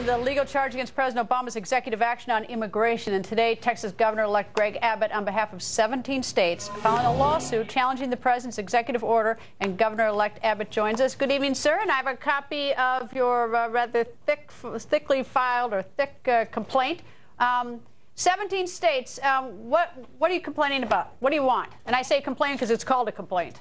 the legal charge against President Obama's executive action on immigration. And today, Texas Governor-elect Greg Abbott, on behalf of 17 states, filing a lawsuit challenging the president's executive order. And Governor-elect Abbott joins us. Good evening, sir. And I have a copy of your rather thickly filed or thick complaint. 17 states. What are you complaining about? What do you want? And I say complain because it's called a complaint.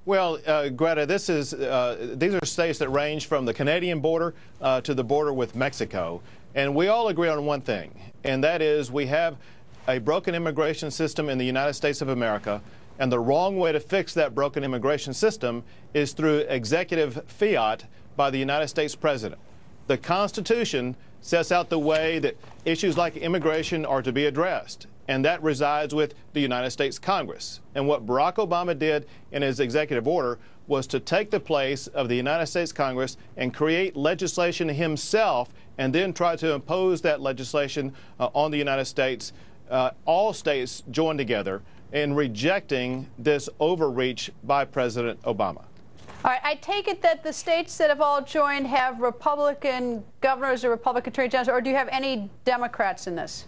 Well, Greta, these are states that range from the Canadian border to the border with Mexico. And we all agree on one thing, and that is we have a broken immigration system in the United States of America, and the wrong way to fix that broken immigration system is through executive fiat by the United States president. The Constitution sets out the way that issues like immigration are to be addressed, and that resides with the United States Congress. And what Barack Obama did in his executive order was to take the place of the United States Congress and create legislation himself, and then try to impose that legislation on the United States. All states joined together in rejecting this overreach by President Obama. All right, I take it that the states that have all joined have Republican governors or Republican attorney generals, or do you have any Democrats in this?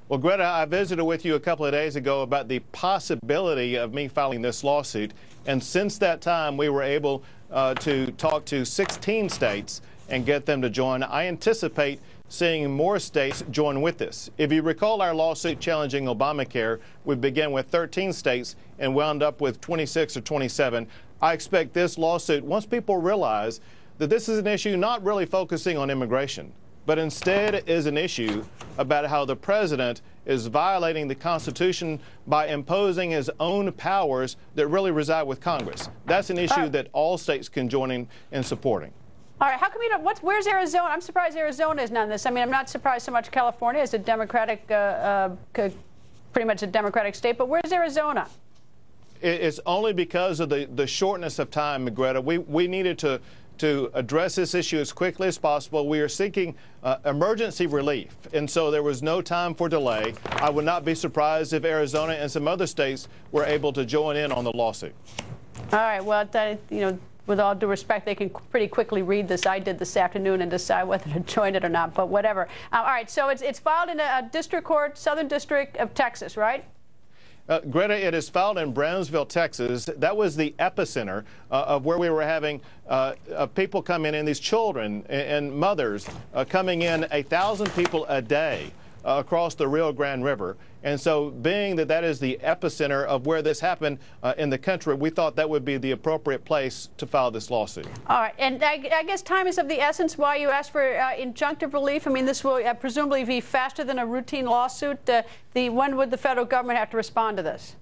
Well, Greta, I visited with you a couple of days ago about the possibility of me filing this lawsuit. And since that time, we were able to talk to 16 states and get them to join. I anticipate seeing more states join with this. If you recall our lawsuit challenging Obamacare, we began with 13 states and wound up with 26 or 27. I expect this lawsuit, once people realize that this is an issue not really focusing on immigration, but instead is an issue about how the president is violating the Constitution by imposing his own powers that really reside with Congress. That's an issue that all states can join in supporting. All right, how come you don't, where's Arizona? I'm surprised Arizona is not in this. I mean, I'm not surprised so much California is a Democratic, pretty much a Democratic state, but where's Arizona? It's only because of the shortness of time, Greta. We needed to address this issue as quickly as possible. We are seeking emergency relief, and so there was no time for delay. I would not be surprised if Arizona and some other states were able to join in on the lawsuit. All right, well, you know, with all due respect, they can pretty quickly read this. I did this afternoon and decide whether to join it or not, but whatever. All right, so it's filed in a district court, Southern District of Texas, right? Greta, it is filed in Brownsville, Texas. That was the epicenter of where we were having people come in, and these children and mothers coming in, 1,000 people a day across the Rio Grande River. And so being that that is the epicenter of where this happened in the country, we thought that would be the appropriate place to file this lawsuit. All right. And I guess time is of the essence why you asked for injunctive relief. I mean, this will presumably be faster than a routine lawsuit. When would the federal government have to respond to this?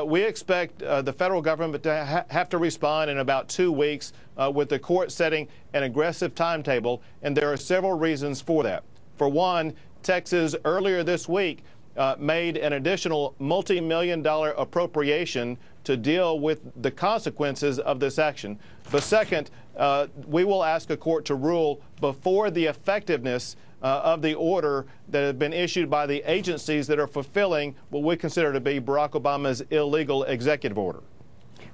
We expect the federal government to have to respond in about 2 weeks with the court setting an aggressive timetable. And there are several reasons for that. For one, Texas earlier this week made an additional multi-million-dollar appropriation to deal with the consequences of this action. But second, we will ask a court to rule before the effectiveness of the order that have been issued by the agencies that are fulfilling what we consider to be Barack Obama's illegal executive order.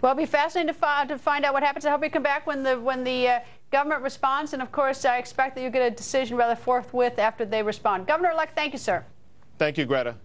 Well, it'll be fascinating to find out what happens. I hope you come back when the government responds. And, of course, I expect that you'll get a decision rather forthwith after they respond. Governor-elect, thank you, sir. Thank you, Greta.